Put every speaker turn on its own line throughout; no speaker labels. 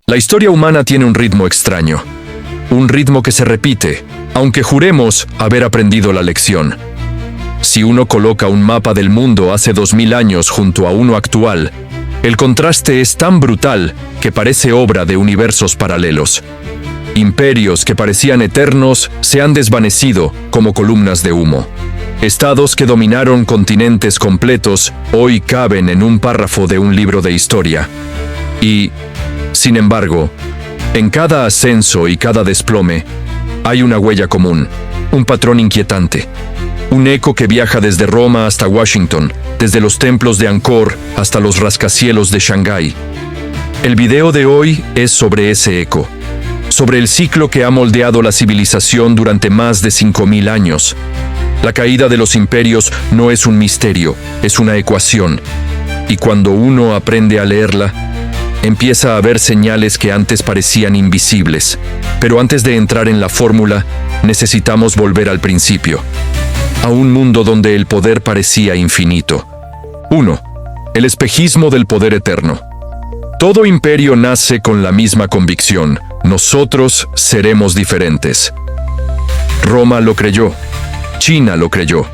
La historia humana tiene un ritmo extraño, un ritmo que se repite, aunque juremos haber aprendido la lección. Si uno coloca un mapa del mundo hace 2000 años junto a uno actual, el contraste es tan brutal que parece obra de universos paralelos. Imperios que parecían eternos se han desvanecido como columnas de humo. Estados que dominaron continentes completos hoy caben en un párrafo de un libro de historia. Y, sin embargo, en cada ascenso y cada desplome, hay una huella común, un patrón inquietante. Un eco que viaja desde Roma hasta Washington, desde los templos de Angkor hasta los rascacielos de Shanghái. El video de hoy es sobre ese eco, sobre el ciclo que ha moldeado la civilización durante más de 5000 años. La caída de los imperios no es un misterio, es una ecuación. Y cuando uno aprende a leerla, empieza a ver señales que antes parecían invisibles. Pero antes de entrar en la fórmula, necesitamos volver al principio, a un mundo donde el poder parecía infinito. 1. El espejismo del poder eterno. Todo imperio nace con la misma convicción: nosotros seremos diferentes. Roma lo creyó. China lo creyó.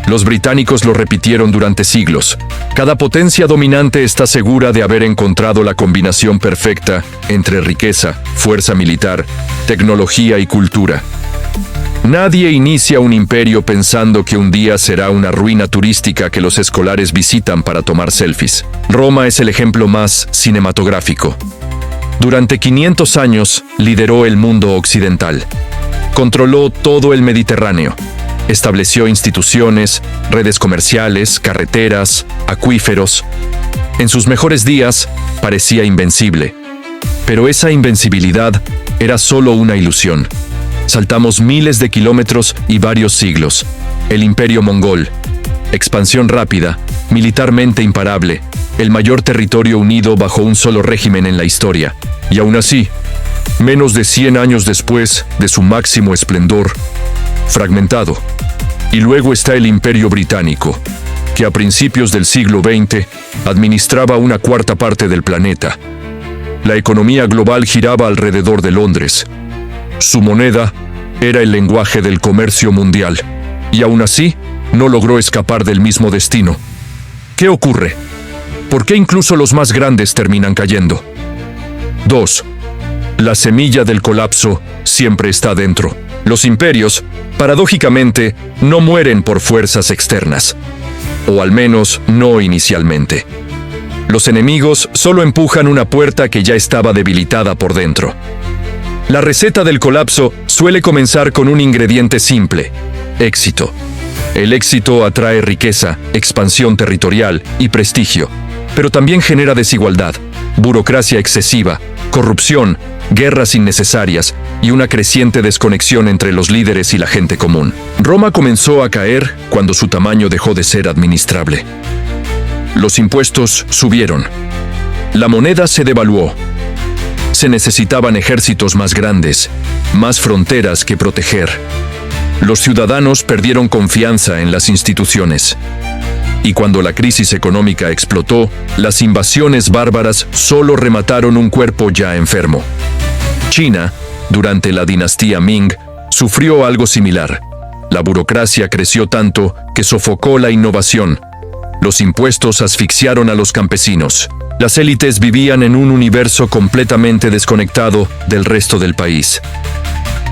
Los británicos lo repitieron durante siglos. Cada potencia dominante está segura de haber encontrado la combinación perfecta entre riqueza, fuerza militar, tecnología y cultura. Nadie inicia un imperio pensando que un día será una ruina turística que los escolares visitan para tomar selfies. Roma es el ejemplo más cinematográfico. Durante 500 años lideró el mundo occidental. Controló todo el Mediterráneo. Estableció instituciones, redes comerciales, carreteras, acuíferos. En sus mejores días parecía invencible. Pero esa invencibilidad era solo una ilusión. Saltamos miles de kilómetros y varios siglos. El Imperio Mongol. Expansión rápida, militarmente imparable, el mayor territorio unido bajo un solo régimen en la historia. Y aún así, menos de 100 años después de su máximo esplendor, fragmentado. Y luego está el Imperio Británico, que a principios del siglo XX administraba una cuarta parte del planeta. La economía global giraba alrededor de Londres. Su moneda era el lenguaje del comercio mundial, y aún así no logró escapar del mismo destino. ¿Qué ocurre? ¿Por qué incluso los más grandes terminan cayendo? 2. La semilla del colapso siempre está dentro. Los imperios, paradójicamente, no mueren por fuerzas externas, o al menos no inicialmente. Los enemigos solo empujan una puerta que ya estaba debilitada por dentro. La receta del colapso suele comenzar con un ingrediente simple: éxito. El éxito atrae riqueza, expansión territorial y prestigio, pero también genera desigualdad, burocracia excesiva, corrupción, guerras innecesarias y una creciente desconexión entre los líderes y la gente común. Roma comenzó a caer cuando su tamaño dejó de ser administrable. Los impuestos subieron. La moneda se devaluó. Se necesitaban ejércitos más grandes, más fronteras que proteger. Los ciudadanos perdieron confianza en las instituciones. Y cuando la crisis económica explotó, las invasiones bárbaras solo remataron un cuerpo ya enfermo. China, durante la dinastía Ming, sufrió algo similar. La burocracia creció tanto que sofocó la innovación. Los impuestos asfixiaron a los campesinos. Las élites vivían en un universo completamente desconectado del resto del país.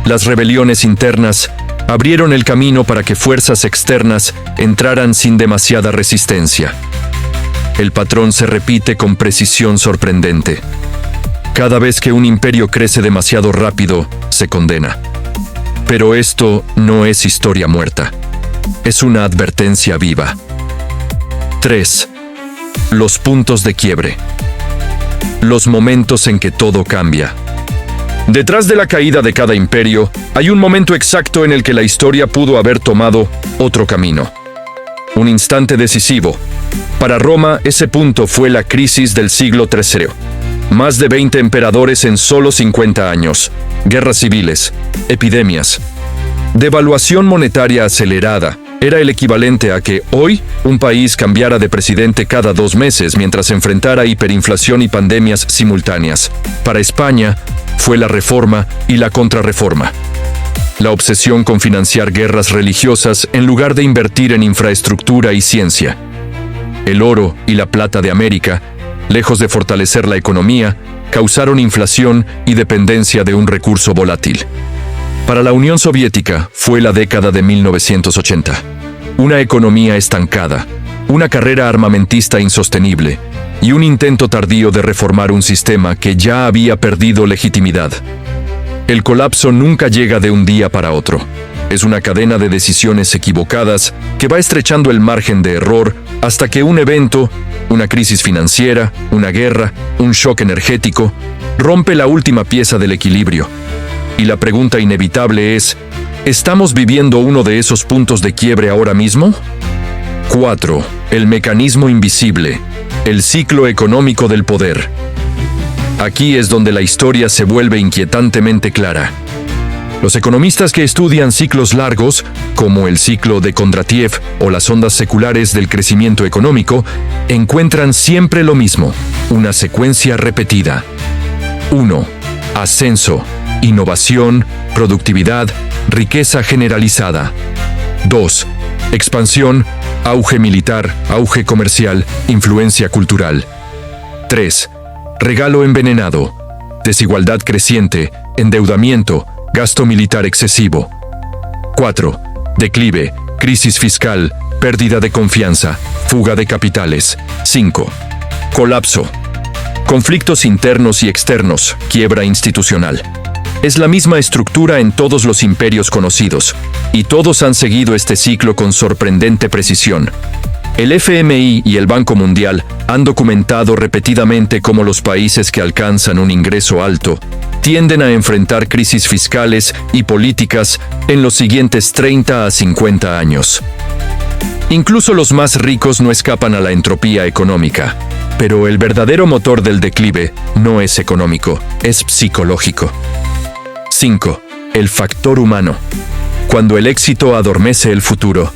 Las rebeliones internas abrieron el camino para que fuerzas externas entraran sin demasiada resistencia. El patrón se repite con precisión sorprendente. Cada vez que un imperio crece demasiado rápido, se condena. Pero esto no es historia muerta. Es una advertencia viva. 3. Los puntos de quiebre. Los momentos en que todo cambia. Detrás de la caída de cada imperio, hay un momento exacto en el que la historia pudo haber tomado otro camino. Un instante decisivo. Para Roma, ese punto fue la crisis del siglo III. Más de 20 emperadores en solo 50 años. Guerras civiles, epidemias, devaluación monetaria acelerada, Era el equivalente a que hoy un país cambiara de presidente cada 2 meses mientras enfrentara hiperinflación y pandemias simultáneas. Para España, fue la reforma y la contrarreforma. La obsesión con financiar guerras religiosas en lugar de invertir en infraestructura y ciencia. El oro y la plata de América, lejos de fortalecer la economía, causaron inflación y dependencia de un recurso volátil. Para la Unión Soviética fue la década de 1980. Una economía estancada, una carrera armamentista insostenible y un intento tardío de reformar un sistema que ya había perdido legitimidad. El colapso nunca llega de un día para otro. Es una cadena de decisiones equivocadas que va estrechando el margen de error hasta que un evento, una crisis financiera, una guerra, un shock energético, rompe la última pieza del equilibrio. Y la pregunta inevitable es, ¿estamos viviendo uno de esos puntos de quiebre ahora mismo? 4. El mecanismo invisible. El ciclo económico del poder. Aquí es donde la historia se vuelve inquietantemente clara. Los economistas que estudian ciclos largos, como el ciclo de Kondratiev o las ondas seculares del crecimiento económico, encuentran siempre lo mismo, una secuencia repetida. 1. Ascenso, innovación, productividad, riqueza generalizada. 2. Expansión, auge militar, auge comercial, influencia cultural. 3. Regalo envenenado, desigualdad creciente, endeudamiento, gasto militar excesivo. 4. Declive, crisis fiscal, pérdida de confianza, fuga de capitales. 5. Colapso. Conflictos internos y externos, quiebra institucional. Es la misma estructura en todos los imperios conocidos, y todos han seguido este ciclo con sorprendente precisión. El FMI y el Banco Mundial han documentado repetidamente cómo los países que alcanzan un ingreso alto tienden a enfrentar crisis fiscales y políticas en los siguientes 30 a 50 años. Incluso los más ricos no escapan a la entropía económica, pero el verdadero motor del declive no es económico, es psicológico. 5. El factor humano. Cuando el éxito adormece el futuro.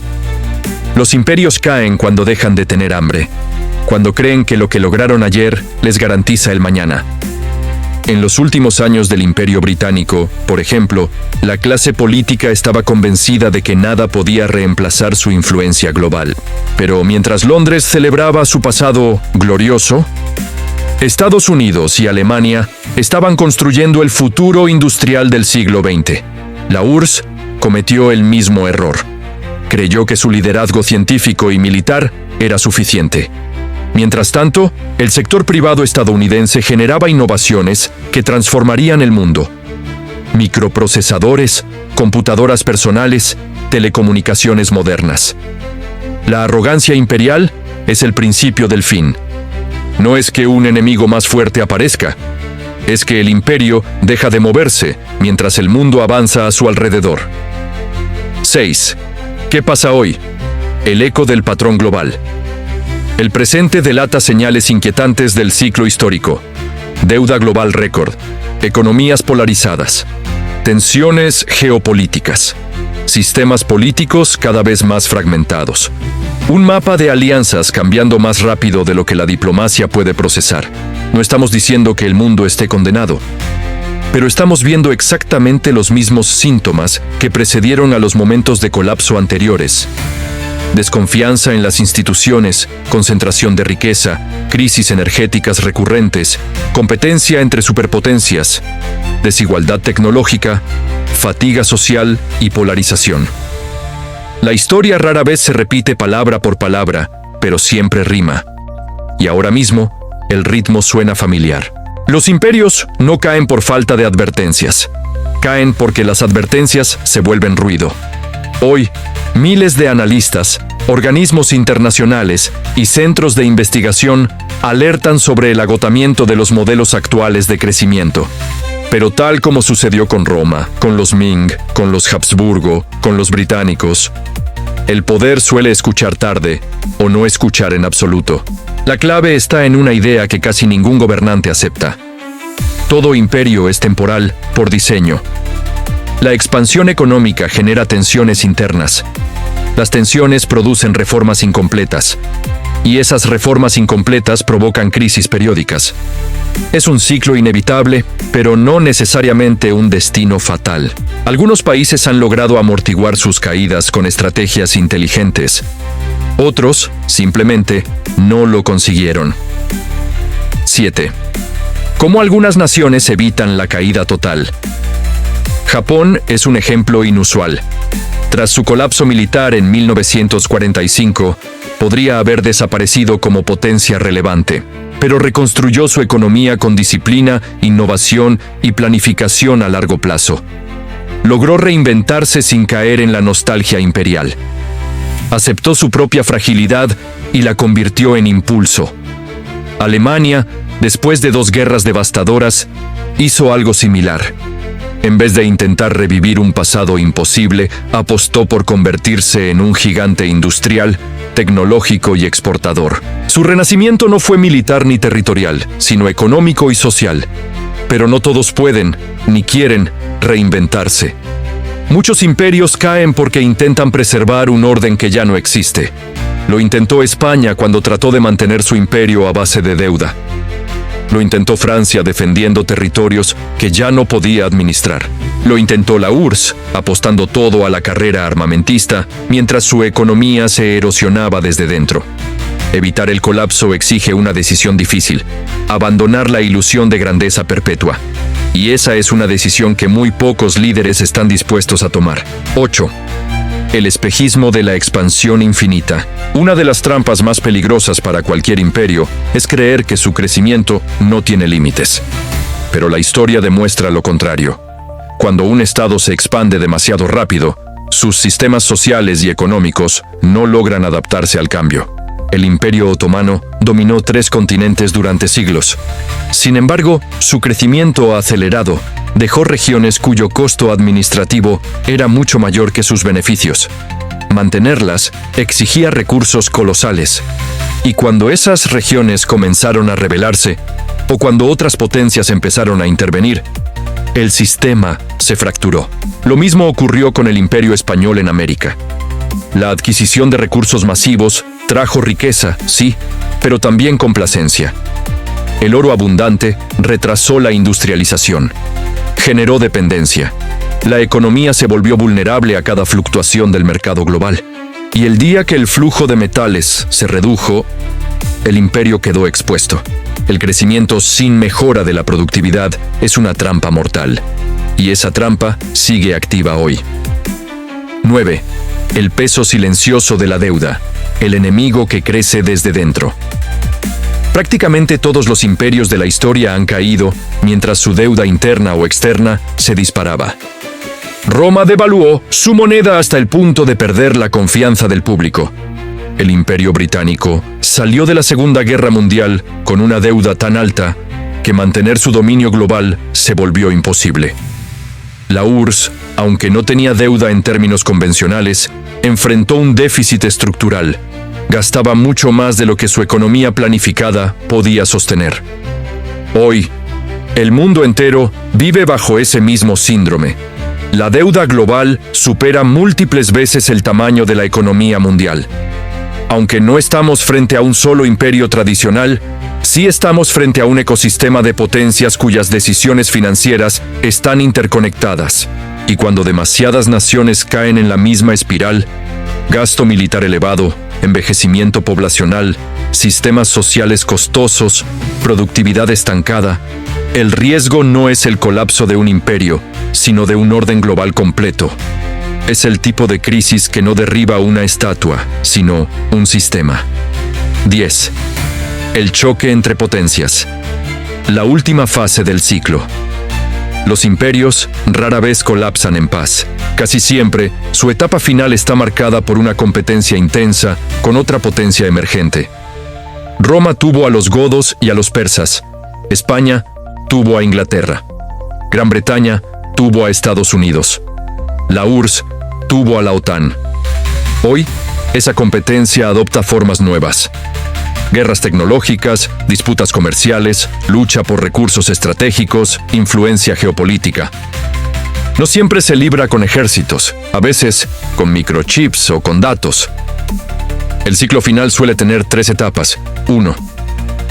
Los imperios caen cuando dejan de tener hambre, cuando creen que lo que lograron ayer les garantiza el mañana. En los últimos años del Imperio Británico, por ejemplo, la clase política estaba convencida de que nada podía reemplazar su influencia global. Pero mientras Londres celebraba su pasado glorioso, Estados Unidos y Alemania estaban construyendo el futuro industrial del siglo XX. La URSS cometió el mismo error. Creyó que su liderazgo científico y militar era suficiente. Mientras tanto, el sector privado estadounidense generaba innovaciones que transformarían el mundo. Microprocesadores, computadoras personales, telecomunicaciones modernas. La arrogancia imperial es el principio del fin. No es que un enemigo más fuerte aparezca, es que el imperio deja de moverse mientras el mundo avanza a su alrededor. 6. ¿Qué pasa hoy? El eco del patrón global. El presente delata señales inquietantes del ciclo histórico. Deuda global récord, economías polarizadas, tensiones geopolíticas, sistemas políticos cada vez más fragmentados. Un mapa de alianzas cambiando más rápido de lo que la diplomacia puede procesar. No estamos diciendo que el mundo esté condenado, pero estamos viendo exactamente los mismos síntomas que precedieron a los momentos de colapso anteriores. Desconfianza en las instituciones, concentración de riqueza, crisis energéticas recurrentes, competencia entre superpotencias, desigualdad tecnológica, fatiga social y polarización. La historia rara vez se repite palabra por palabra, pero siempre rima. Y ahora mismo, el ritmo suena familiar. Los imperios no caen por falta de advertencias. Caen porque las advertencias se vuelven ruido. Hoy, miles de analistas, organismos internacionales y centros de investigación alertan sobre el agotamiento de los modelos actuales de crecimiento. Pero tal como sucedió con Roma, con los Ming, con los Habsburgo, con los británicos, el poder suele escuchar tarde o no escuchar en absoluto. La clave está en una idea que casi ningún gobernante acepta. Todo imperio es temporal por diseño. La expansión económica genera tensiones internas. Las tensiones producen reformas incompletas, y esas reformas incompletas provocan crisis periódicas. Es un ciclo inevitable, pero no necesariamente un destino fatal. Algunos países han logrado amortiguar sus caídas con estrategias inteligentes. Otros, simplemente, no lo consiguieron. 7. ¿Cómo algunas naciones evitan la caída total? Japón es un ejemplo inusual. Tras su colapso militar en 1945, podría haber desaparecido como potencia relevante, pero reconstruyó su economía con disciplina, innovación y planificación a largo plazo. Logró reinventarse sin caer en la nostalgia imperial. Aceptó su propia fragilidad y la convirtió en impulso. Alemania, después de 2 guerras devastadoras, hizo algo similar. En vez de intentar revivir un pasado imposible, apostó por convertirse en un gigante industrial, tecnológico y exportador. Su renacimiento no fue militar ni territorial, sino económico y social. Pero no todos pueden, ni quieren, reinventarse. Muchos imperios caen porque intentan preservar un orden que ya no existe. Lo intentó España cuando trató de mantener su imperio a base de deuda. Lo intentó Francia defendiendo territorios que ya no podía administrar. Lo intentó la URSS, apostando todo a la carrera armamentista, mientras su economía se erosionaba desde dentro. Evitar el colapso exige una decisión difícil: abandonar la ilusión de grandeza perpetua. Y esa es una decisión que muy pocos líderes están dispuestos a tomar. 8. El espejismo de la expansión infinita. Una de las trampas más peligrosas para cualquier imperio es creer que su crecimiento no tiene límites. Pero la historia demuestra lo contrario. Cuando un estado se expande demasiado rápido, sus sistemas sociales y económicos no logran adaptarse al cambio. El Imperio Otomano dominó 3 continentes durante siglos. Sin embargo, su crecimiento acelerado dejó regiones cuyo costo administrativo era mucho mayor que sus beneficios. Mantenerlas exigía recursos colosales. Y cuando esas regiones comenzaron a rebelarse, o cuando otras potencias empezaron a intervenir, el sistema se fracturó. Lo mismo ocurrió con el Imperio Español en América. La adquisición de recursos masivos trajo riqueza, sí, pero también complacencia. El oro abundante retrasó la industrialización. Generó dependencia. La economía se volvió vulnerable a cada fluctuación del mercado global. Y el día que el flujo de metales se redujo, el imperio quedó expuesto. El crecimiento sin mejora de la productividad es una trampa mortal. Y esa trampa sigue activa hoy. 9. El peso silencioso de la deuda. El enemigo que crece desde dentro. Prácticamente todos los imperios de la historia han caído mientras su deuda interna o externa se disparaba. Roma devaluó su moneda hasta el punto de perder la confianza del público. El Imperio Británico salió de la Segunda Guerra Mundial con una deuda tan alta que mantener su dominio global se volvió imposible. La URSS, aunque no tenía deuda en términos convencionales, enfrentó un déficit estructural. Gastaba mucho más de lo que su economía planificada podía sostener. Hoy, el mundo entero vive bajo ese mismo síndrome. La deuda global supera múltiples veces el tamaño de la economía mundial. Aunque no estamos frente a un solo imperio tradicional, sí estamos frente a un ecosistema de potencias cuyas decisiones financieras están interconectadas. Y cuando demasiadas naciones caen en la misma espiral, gasto militar elevado, envejecimiento poblacional, sistemas sociales costosos, productividad estancada, el riesgo no es el colapso de un imperio, sino de un orden global completo. Es el tipo de crisis que no derriba una estatua, sino un sistema. 10. El choque entre potencias. La última fase del ciclo. Los imperios rara vez colapsan en paz. Casi siempre, su etapa final está marcada por una competencia intensa con otra potencia emergente. Roma tuvo a los godos y a los persas. España tuvo a Inglaterra. Gran Bretaña tuvo a Estados Unidos. La URSS tuvo a la OTAN. Hoy, esa competencia adopta formas nuevas. Guerras tecnológicas, disputas comerciales, lucha por recursos estratégicos, influencia geopolítica. No siempre se libra con ejércitos, a veces con microchips o con datos. El ciclo final suele tener 3 etapas. 1.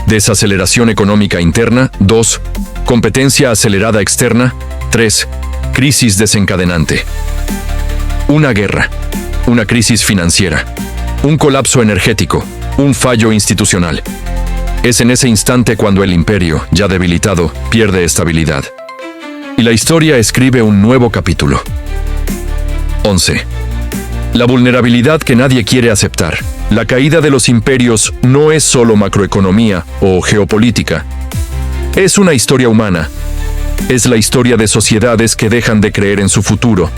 Desaceleración económica interna. 2. Competencia acelerada externa. 3. Crisis desencadenante. Una guerra. Una crisis financiera. Un colapso energético. Un fallo institucional. Es en ese instante cuando el imperio, ya debilitado, pierde estabilidad. Y la historia escribe un nuevo capítulo. 11. La vulnerabilidad que nadie quiere aceptar. La caída de los imperios no es solo macroeconomía o geopolítica. Es una historia humana. Es la historia de sociedades que dejan de creer en su futuro,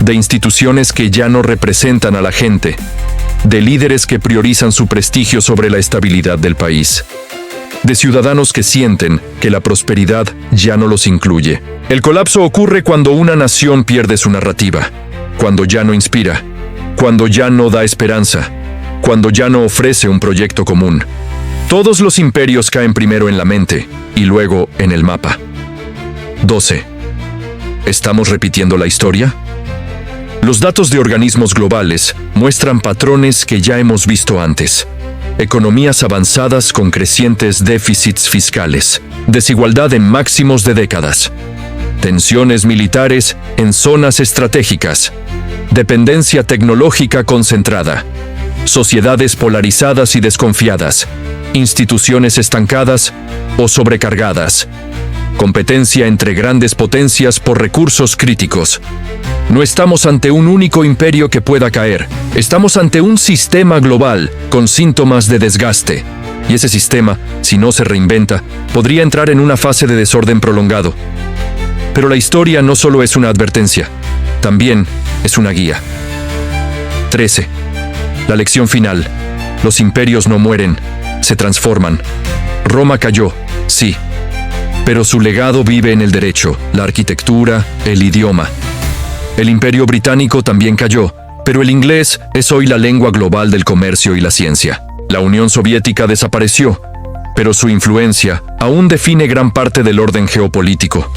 de instituciones que ya no representan a la gente, de líderes que priorizan su prestigio sobre la estabilidad del país, de ciudadanos que sienten que la prosperidad ya no los incluye. El colapso ocurre cuando una nación pierde su narrativa, cuando ya no inspira, cuando ya no da esperanza, cuando ya no ofrece un proyecto común. Todos los imperios caen primero en la mente y luego en el mapa. 12. ¿Estamos repitiendo la historia? Los datos de organismos globales muestran patrones que ya hemos visto antes. Economías avanzadas con crecientes déficits fiscales, desigualdad en máximos de décadas, tensiones militares en zonas estratégicas, dependencia tecnológica concentrada, sociedades polarizadas y desconfiadas, instituciones estancadas o sobrecargadas, competencia entre grandes potencias por recursos críticos. No estamos ante un único imperio que pueda caer, estamos ante un sistema global con síntomas de desgaste. Y ese sistema, si no se reinventa, podría entrar en una fase de desorden prolongado. Pero la historia no solo es una advertencia, también es una guía. 13. La lección final. Los imperios no mueren, se transforman. Roma cayó, sí, pero su legado vive en el derecho, la arquitectura, el idioma. El Imperio Británico también cayó, pero el inglés es hoy la lengua global del comercio y la ciencia. La Unión Soviética desapareció, pero su influencia aún define gran parte del orden geopolítico.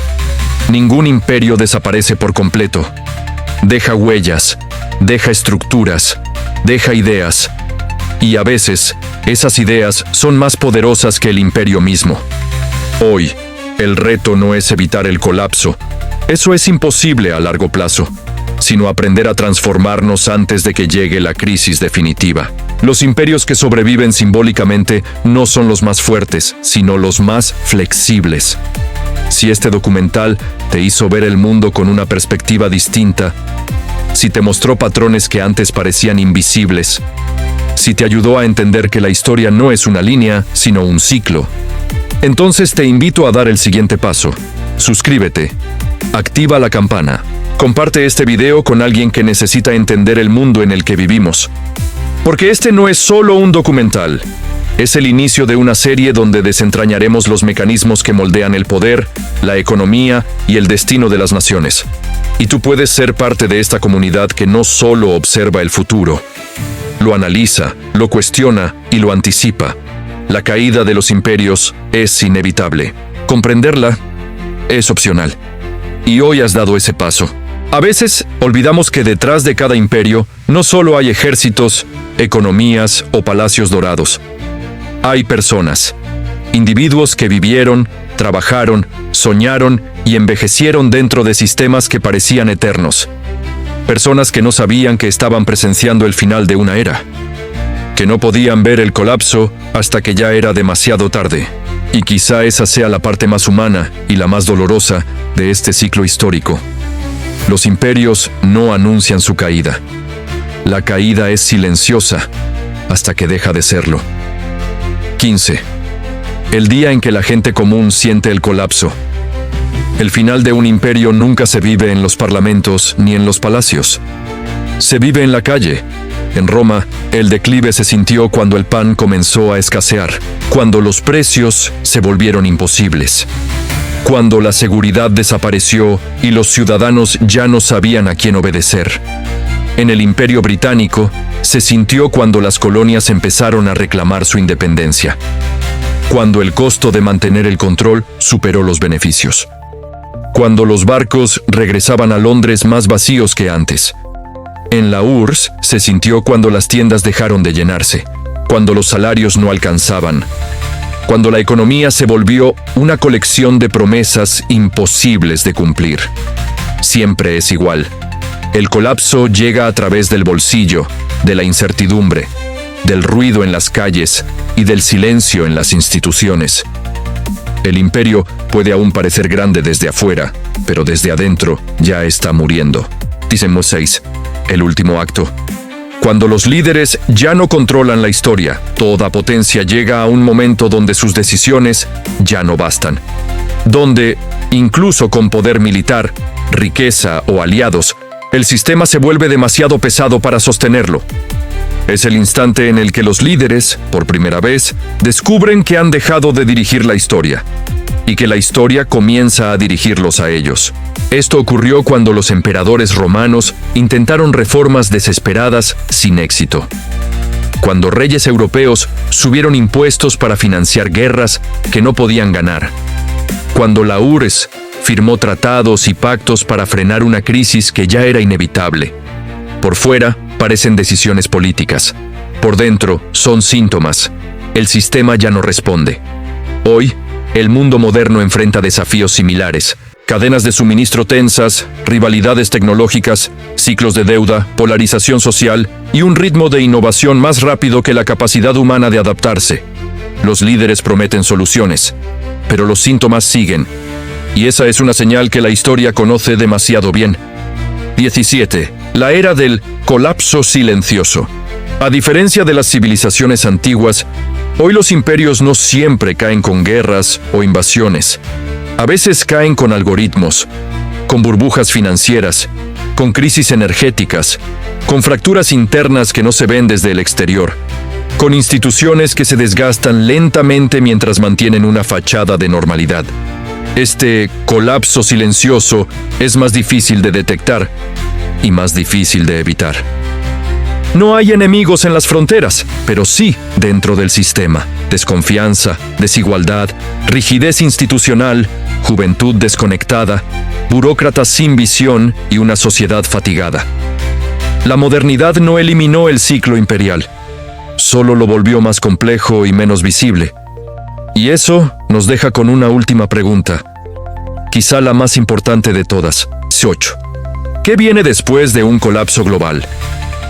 Ningún imperio desaparece por completo. Deja huellas, deja estructuras, deja ideas. Y a veces, esas ideas son más poderosas que el imperio mismo. Hoy, el reto no es evitar el colapso. Eso es imposible a largo plazo, sino aprender a transformarnos antes de que llegue la crisis definitiva. Los imperios que sobreviven simbólicamente no son los más fuertes, sino los más flexibles. Si este documental te hizo ver el mundo con una perspectiva distinta, si te mostró patrones que antes parecían invisibles, si te ayudó a entender que la historia no es una línea, sino un ciclo, entonces te invito a dar el siguiente paso. Suscríbete, activa la campana, comparte este video con alguien que necesita entender el mundo en el que vivimos. Porque este no es solo un documental, es el inicio de una serie donde desentrañaremos los mecanismos que moldean el poder, la economía y el destino de las naciones. Y tú puedes ser parte de esta comunidad que no solo observa el futuro, lo analiza, lo cuestiona y lo anticipa. La caída de los imperios es inevitable. Comprenderla es opcional. Y hoy has dado ese paso. A veces olvidamos que detrás de cada imperio no solo hay ejércitos, economías o palacios dorados. Hay personas, individuos que vivieron, trabajaron, soñaron y envejecieron dentro de sistemas que parecían eternos. Personas que no sabían que estaban presenciando el final de una era, que no podían ver el colapso hasta que ya era demasiado tarde. Y quizá esa sea la parte más humana y la más dolorosa de este ciclo histórico. Los imperios no anuncian su caída. La caída es silenciosa hasta que deja de serlo. 15. El día en que la gente común siente el colapso. El final de un imperio nunca se vive en los parlamentos ni en los palacios. Se vive en la calle. En Roma, el declive se sintió cuando el pan comenzó a escasear, cuando los precios se volvieron imposibles, cuando la seguridad desapareció y los ciudadanos ya no sabían a quién obedecer. En el Imperio Británico, se sintió cuando las colonias empezaron a reclamar su independencia, cuando el costo de mantener el control superó los beneficios, cuando los barcos regresaban a Londres más vacíos que antes. En la URSS se sintió cuando las tiendas dejaron de llenarse, cuando los salarios no alcanzaban, cuando la economía se volvió una colección de promesas imposibles de cumplir. Siempre es igual. El colapso llega a través del bolsillo, de la incertidumbre, del ruido en las calles y del silencio en las instituciones. El imperio puede aún parecer grande desde afuera, pero desde adentro ya está muriendo. Dice Moses, el último acto. Cuando los líderes ya no controlan la historia, toda potencia llega a un momento donde sus decisiones ya no bastan. Donde, incluso con poder militar, riqueza o aliados, el sistema se vuelve demasiado pesado para sostenerlo. Es el instante en el que los líderes, por primera vez, descubren que han dejado de dirigir la historia, y que la historia comienza a dirigirlos a ellos. Esto ocurrió cuando los emperadores romanos intentaron reformas desesperadas sin éxito. Cuando reyes europeos subieron impuestos para financiar guerras que no podían ganar. Cuando la URSS firmó tratados y pactos para frenar una crisis que ya era inevitable. Por fuera, parecen decisiones políticas. Por dentro, son síntomas. El sistema ya no responde. Hoy, el mundo moderno enfrenta desafíos similares. Cadenas de suministro tensas, rivalidades tecnológicas, ciclos de deuda, polarización social y un ritmo de innovación más rápido que la capacidad humana de adaptarse. Los líderes prometen soluciones, pero los síntomas siguen. Y esa es una señal que la historia conoce demasiado bien. 17. La era del colapso silencioso. A diferencia de las civilizaciones antiguas, hoy los imperios no siempre caen con guerras o invasiones. A veces caen con algoritmos, con burbujas financieras, con crisis energéticas, con fracturas internas que no se ven desde el exterior, con instituciones que se desgastan lentamente mientras mantienen una fachada de normalidad. Este colapso silencioso es más difícil de detectar y más difícil de evitar. No hay enemigos en las fronteras, pero sí dentro del sistema. Desconfianza, desigualdad, rigidez institucional, juventud desconectada, burócratas sin visión y una sociedad fatigada. La modernidad no eliminó el ciclo imperial, solo lo volvió más complejo y menos visible. Y eso nos deja con una última pregunta, quizá la más importante de todas. 8. ¿Qué viene después de un colapso global?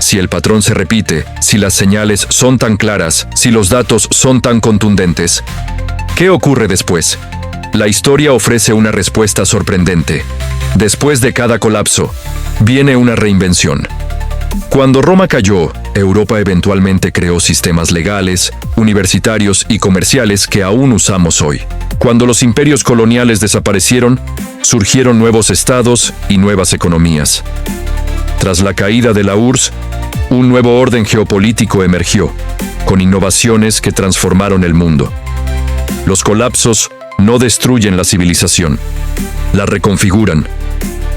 Si el patrón se repite, si las señales son tan claras, si los datos son tan contundentes, ¿qué ocurre después? La historia ofrece una respuesta sorprendente. Después de cada colapso, viene una reinvención. Cuando Roma cayó, Europa eventualmente creó sistemas legales, universitarios y comerciales que aún usamos hoy. Cuando los imperios coloniales desaparecieron, surgieron nuevos estados y nuevas economías. Tras la caída de la URSS, un nuevo orden geopolítico emergió, con innovaciones que transformaron el mundo. Los colapsos no destruyen la civilización, la reconfiguran.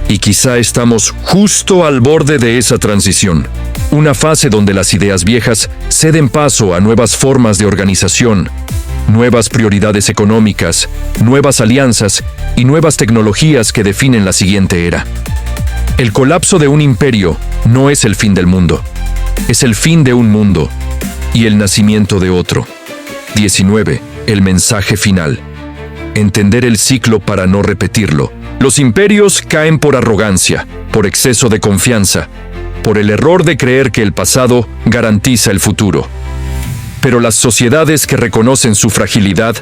Y quizá estamos justo al borde de esa transición, una fase donde las ideas viejas ceden paso a nuevas formas de organización, nuevas prioridades económicas, nuevas alianzas y nuevas tecnologías que definen la siguiente era. El colapso de un imperio no es el fin del mundo, es el fin de un mundo y el nacimiento de otro. 19. El mensaje final. Entender el ciclo para no repetirlo. Los imperios caen por arrogancia, por exceso de confianza, por el error de creer que el pasado garantiza el futuro. Pero las sociedades que reconocen su fragilidad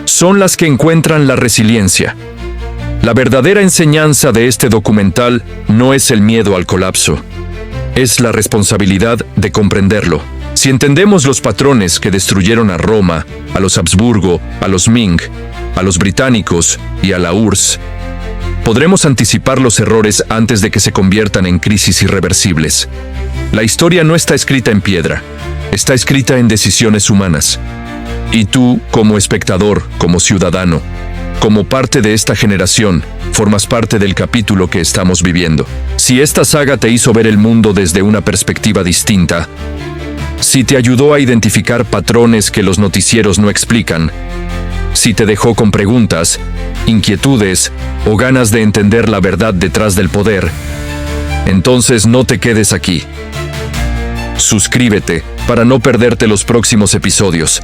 son las que encuentran la resiliencia. La verdadera enseñanza de este documental no es el miedo al colapso, es la responsabilidad de comprenderlo. Si entendemos los patrones que destruyeron a Roma, a los Habsburgo, a los Ming, a los británicos y a la URSS, podremos anticipar los errores antes de que se conviertan en crisis irreversibles. La historia no está escrita en piedra, está escrita en decisiones humanas. Y tú, como espectador, como ciudadano, como parte de esta generación, formas parte del capítulo que estamos viviendo. Si esta saga te hizo ver el mundo desde una perspectiva distinta, si te ayudó a identificar patrones que los noticieros no explican, Si te dejó con preguntas, inquietudes o ganas de entender la verdad detrás del poder, entonces no te quedes aquí. Suscríbete para no perderte los próximos episodios.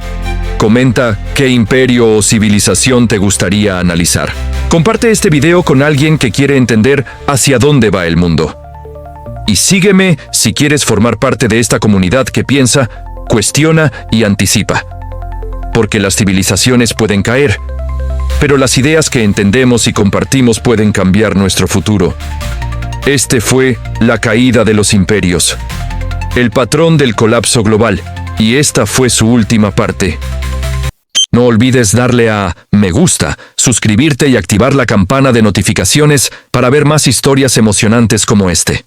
Comenta qué imperio o civilización te gustaría analizar. Comparte este video con alguien que quiere entender hacia dónde va el mundo. Y sígueme si quieres formar parte de esta comunidad que piensa, cuestiona y anticipa. Porque las civilizaciones pueden caer, pero las ideas que entendemos y compartimos pueden cambiar nuestro futuro. Este fue La caída de los imperios, el patrón del colapso global, y esta fue su última parte. No olvides darle a me gusta, suscribirte y activar la campana de notificaciones para ver más historias emocionantes como este.